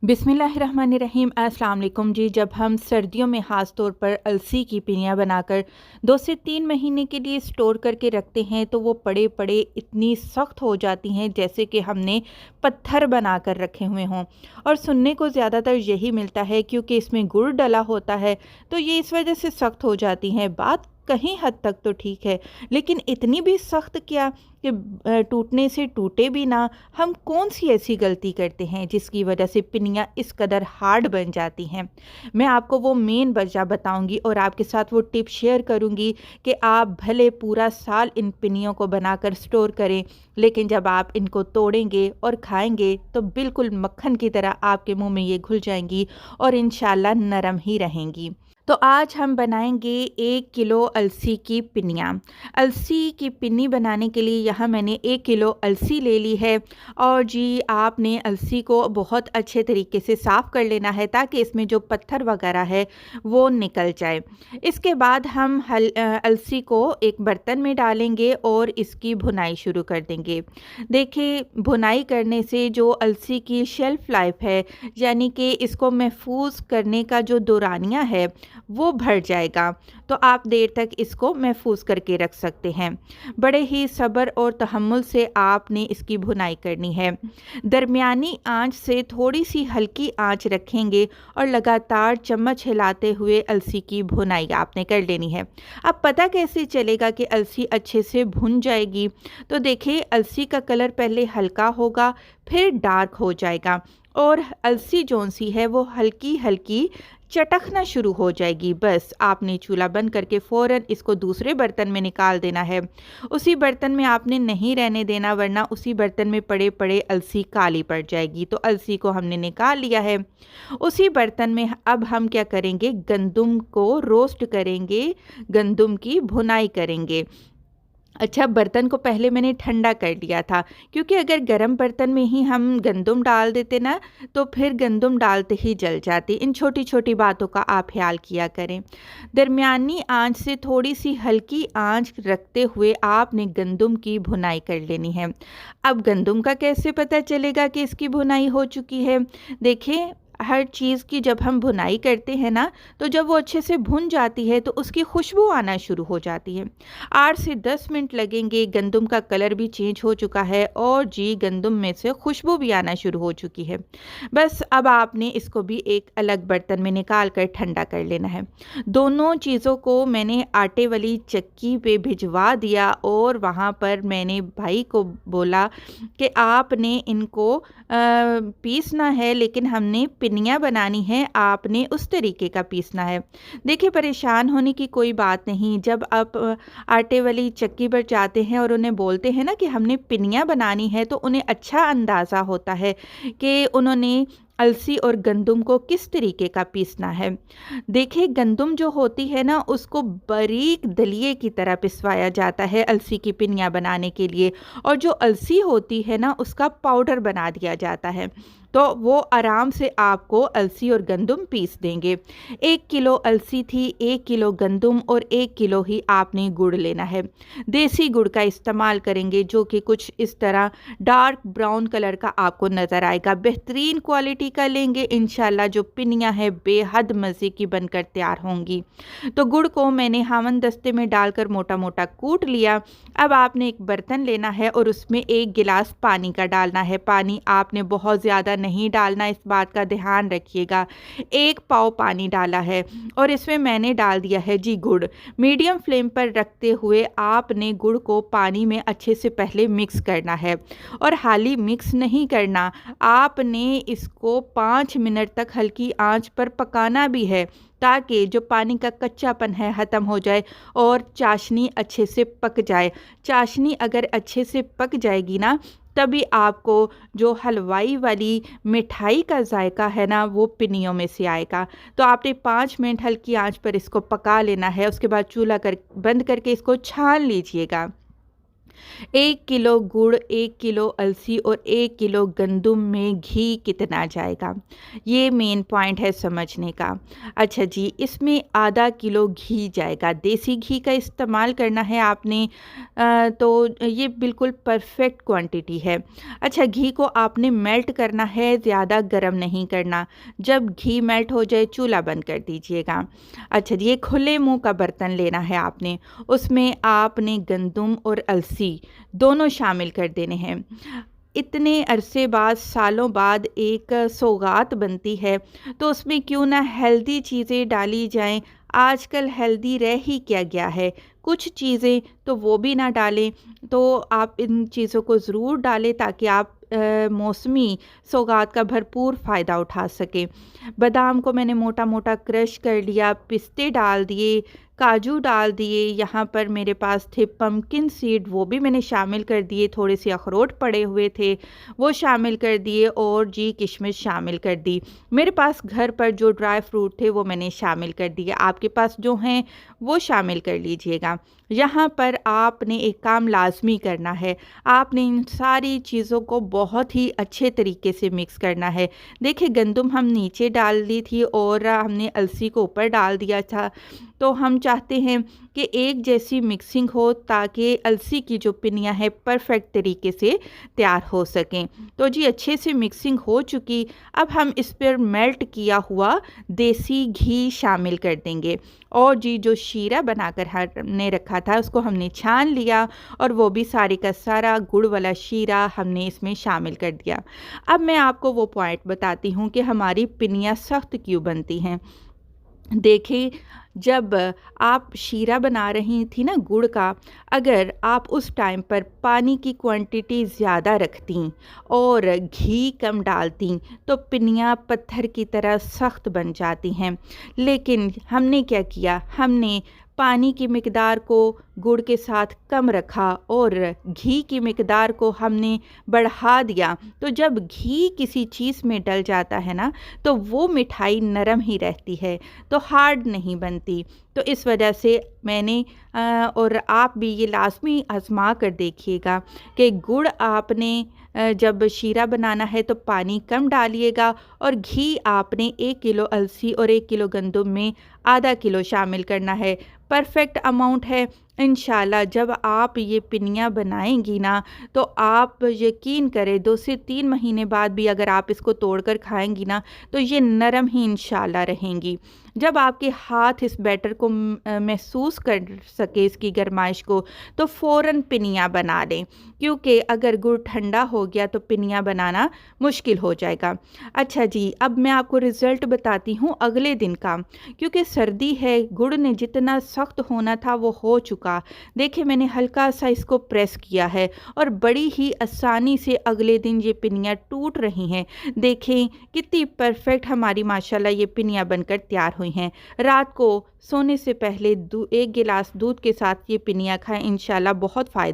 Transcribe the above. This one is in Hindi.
बिस्मिल्लाहिर्रहमानिर्रहीम। अस्सलाम वालेकुम जी। जब हम सर्दियों में ख़ास तौर पर अलसी की पिनियाँ बनाकर 2 से 3 महीने के लिए स्टोर करके रखते हैं तो वो पड़े पड़े इतनी सख्त हो जाती हैं जैसे कि हमने पत्थर बना कर रखे हुए हों। और सुनने को ज़्यादातर यही मिलता है क्योंकि इसमें गुड़ डला होता है तो ये इस वजह से सख्त हो जाती हैं। बात कहीं हद तक तो ठीक है, लेकिन इतनी भी सख्त क्या कि टूटने से टूटे भी ना। हम कौन सी ऐसी गलती करते हैं जिसकी वजह से पिनियाँ इस कदर हार्ड बन जाती हैं। मैं आपको वो मेन वजह बताऊंगी और आपके साथ वो टिप शेयर करूंगी कि आप भले पूरा साल इन पिनियों को बनाकर स्टोर करें, लेकिन जब आप इनको तोड़ेंगे और खाएंगे तो बिल्कुल मक्खन की तरह आपके मुंह में ये घुल जाएंगी और इंशाल्लाह नरम ही रहेंगी। तो आज हम बनाएंगे 1 किलो अलसी की पिनियाँ। अलसी की पिन्नी बनाने के लिए यहाँ मैंने 1 किलो अलसी ले ली है। और जी आपने अलसी को बहुत अच्छे तरीके से साफ़ कर लेना है ताकि इसमें जो पत्थर वगैरह है वो निकल जाए। इसके बाद हम अलसी को एक बर्तन में डालेंगे और इसकी भुनाई शुरू कर देंगे। देखिए, भुनाई करने से जो अलसी की शेल्फ़ लाइफ है, यानी कि इसको महफूज करने का जो दौरानिया है वो भर जाएगा, तो आप देर तक इसको महफूज करके रख सकते हैं। बड़े ही सब्र और तहम्मुल से आपने इसकी भुनाई करनी है। दरमियानी आंच से थोड़ी सी हल्की आंच रखेंगे और लगातार चम्मच हिलाते हुए अलसी की भुनाई आपने कर लेनी है। अब पता कैसे चलेगा कि अलसी अच्छे से भुन जाएगी? तो देखिए, अलसी का कलर पहले हल्का होगा, फिर डार्क हो जाएगा और अलसी जौन सी है वो हल्की हल्की चटकना शुरू हो जाएगी। बस आपने चूल्हा बंद करके फ़ौरन इसको दूसरे बर्तन में निकाल देना है। उसी बर्तन में आपने नहीं रहने देना, वरना उसी बर्तन में पड़े पड़े अलसी काली पड़ जाएगी। तो अलसी को हमने निकाल लिया है। उसी बर्तन में अब हम क्या करेंगे, गंदम को रोस्ट करेंगे, गंदम की भुनाई करेंगे। अच्छा, बर्तन को पहले मैंने ठंडा कर लिया था क्योंकि अगर गर्म बर्तन में ही हम गंदम डाल देते ना तो फिर गंदम डालते ही जल जाती। इन छोटी छोटी बातों का आप ख्याल किया करें। दरमियानी आंच से थोड़ी सी हल्की आंच रखते हुए आपने गंदम की भुनाई कर लेनी है। अब गंदम का कैसे पता चलेगा कि इसकी भुनाई हो चुकी है? देखिए, हर चीज़ की जब हम भुनाई करते हैं ना, तो जब वो अच्छे से भुन जाती है तो उसकी खुशबू आना शुरू हो जाती है। 8 से 10 मिनट लगेंगे। गंदम का कलर भी चेंज हो चुका है और जी गंदम में से खुशबू भी आना शुरू हो चुकी है। बस अब आपने इसको भी एक अलग बर्तन में निकाल कर ठंडा कर लेना है। दोनों चीज़ों को मैंने आटे वाली चक्की पे भिजवा दिया और वहाँ पर मैंने भाई को बोला कि आपने इनको पीसना है, लेकिन हमने पिनियाँ बनानी है, आपने उस तरीके का पीसना है। देखिए, परेशान होने की कोई बात नहीं। जब आप आटे वाली चक्की पर जाते हैं और उन्हें बोलते हैं ना कि हमने पिनियाँ बनानी है, तो उन्हें अच्छा अंदाज़ा होता है कि उन्होंने अलसी और गंदम को किस तरीके का पीसना है। देखिए, गंदम जो होती है ना उसको बारीक दलिए की तरह पिसवाया जाता है अलसी की पिनियाँ बनाने के लिए, और जो अलसी होती है ना उसका पाउडर बना दिया जाता है। तो वो आराम से आपको अलसी और गंदम पीस देंगे। 1 किलो अलसी थी, 1 किलो गंदम और 1 किलो ही आपने गुड़ लेना है। देसी गुड़ का इस्तेमाल करेंगे जो कि कुछ इस तरह डार्क ब्राउन कलर का आपको नज़र आएगा। बेहतरीन क्वालिटी का लेंगे, इंशाल्लाह जो पिनियाँ है बेहद मज़े की बनकर तैयार होंगी। तो गुड़ को मैंने हावन दस्ते में डालकर मोटा मोटा कूट लिया। अब आपने एक बर्तन लेना है और उसमें 1 गिलास पानी का डालना है। पानी आपने बहुत ज़्यादा नहीं डालना, इस बात का ध्यान रखिएगा। 1 पाव पानी डाला है और इसमें मैंने डाल दिया है जी गुड़। मीडियम फ्लेम पर रखते हुए आपने गुड़ को पानी में अच्छे से पहले मिक्स करना है और हाली मिक्स नहीं करना, आपने इसको 5 मिनट तक हल्की आंच पर पकाना भी है ताकि जो पानी का कच्चापन है ख़त्म हो जाए और चाशनी अच्छे से पक जाए। चाशनी अगर अच्छे से पक जाएगी ना, तभी आपको जो हलवाई वाली मिठाई का जायका है ना वो पिनियों में से आएगा। तो आपने 5 मिनट हल्की आंच पर इसको पका लेना है। उसके बाद चूल्हा बंद करके इसको छान लीजिएगा। 1 किलो गुड़, 1 किलो अलसी और 1 किलो गंदुम में घी कितना जाएगा? ये मेन पॉइंट है समझने का। अच्छा जी, इसमें आधा किलो घी जाएगा। देसी घी का इस्तेमाल करना है आपने, तो ये बिल्कुल परफेक्ट क्वांटिटी है। अच्छा, घी को आपने मेल्ट करना है, ज़्यादा गरम नहीं करना। जब घी मेल्ट हो जाए चूल्हा बंद कर दीजिएगा। अच्छा जी, ये खुले मुँह का बर्तन लेना है आपने। उसमें आपने गंदुम और अलसी दोनों शामिल कर देने हैं। इतने अरसे बाद, सालों बाद एक सौगात बनती है, तो उसमें क्यों ना हेल्दी चीज़ें डाली जाएँ। आजकल हेल्दी रह ही क्या गया है, कुछ चीज़ें तो वो भी ना डालें, तो आप इन चीज़ों को ज़रूर डालें ताकि आप मौसमी सौगात का भरपूर फ़ायदा उठा सकें। बादाम को मैंने मोटा-मोटा क्रश कर लिया, पिस्ते डाल दिए, काजू डाल दिए, यहाँ पर मेरे पास थे पम्पकिन सीड, वो भी मैंने शामिल कर दिए, थोड़े से अखरोट पड़े हुए थे, वो शामिल कर दिए और जी किशमिश शामिल कर दी। मेरे पास घर पर जो ड्राई फ्रूट थे वो मैंने शामिल कर दिए, आपके पास जो हैं वो शामिल कर लीजिएगा। यहाँ पर आपने एक काम लाज़मी करना है, आपने इन सारी चीज़ों को बहुत ही अच्छे तरीके से मिक्स करना है। देखिए, गंदुम हम नीचे डाल दी थी और हमने अलसी को ऊपर डाल दिया था, तो हम चाहते हैं कि एक जैसी मिक्सिंग हो ताकि अलसी की जो पिनियाँ हैं परफेक्ट तरीके से तैयार हो सकें। तो जी अच्छे से मिक्सिंग हो चुकी, अब हम इस पर मेल्ट किया हुआ देसी घी शामिल कर देंगे और जी जो शीरा बनाकर हमने रखा था उसको हमने छान लिया और वो भी सारे का सारा गुड़ वाला शीरा हमने इसमें शामिल कर दिया। अब मैं आपको वो पॉइंट बताती हूँ कि हमारी पिनियाँ सख्त क्यों बनती हैं। देखिए, जब आप शीरा बना रही थी ना गुड़ का, अगर आप उस टाइम पर पानी की क्वांटिटी ज़्यादा रखती और घी कम डालती तो पिनियाँ पत्थर की तरह सख्त बन जाती हैं। लेकिन हमने क्या किया, हमने पानी की मिकदार को गुड़ के साथ कम रखा और घी की मिकदार को हमने बढ़ा दिया। तो जब घी किसी चीज़ में डल जाता है ना, तो वो मिठाई नरम ही रहती है, तो हार्ड नहीं बनती। तो इस वजह से मैंने और आप भी ये लाज़मी आज़मा कर देखिएगा कि गुड़ आपने जब शीरा बनाना है तो पानी कम डालिएगा और घी आपने 1 किलो अलसी और 1 किलो गंदुम में आधा किलो शामिल करना है। परफेक्ट अमाउंट है। इंशाल्लाह जब आप ये पिनियाँ बनाएंगी ना, तो आप यकीन करें 2 से 3 महीने बाद भी अगर आप इसको तोड़कर खाएंगी ना, तो ये नरम ही इंशाल्लाह रहेंगी। जब आपके हाथ इस बैटर को महसूस कर सके इसकी गरमाइश को, तो फ़ौरन पिनियाँ बना लें, क्योंकि अगर गुड़ ठंडा हो गया तो पिनियाँ बनाना मुश्किल हो जाएगा। अच्छा जी, अब मैं आपको रिज़ल्ट बताती हूँ अगले दिन का, क्योंकि सर्दी है, गुड़ ने जितना सख्त होना था वो हो चुका। देखिए, मैंने हल्का सा इसको प्रेस किया है और बड़ी ही आसानी से अगले दिन ये पिनियाँ टूट रही हैं। देखें कितनी परफेक्ट हमारी माशाल्लाह ये पिनियाँ बनकर तैयार हुई हैं। रात को सोने से पहले 1 गिलास दूध के साथ ये पिनियाँ खाएं, इंशाल्लाह बहुत फ़ायदा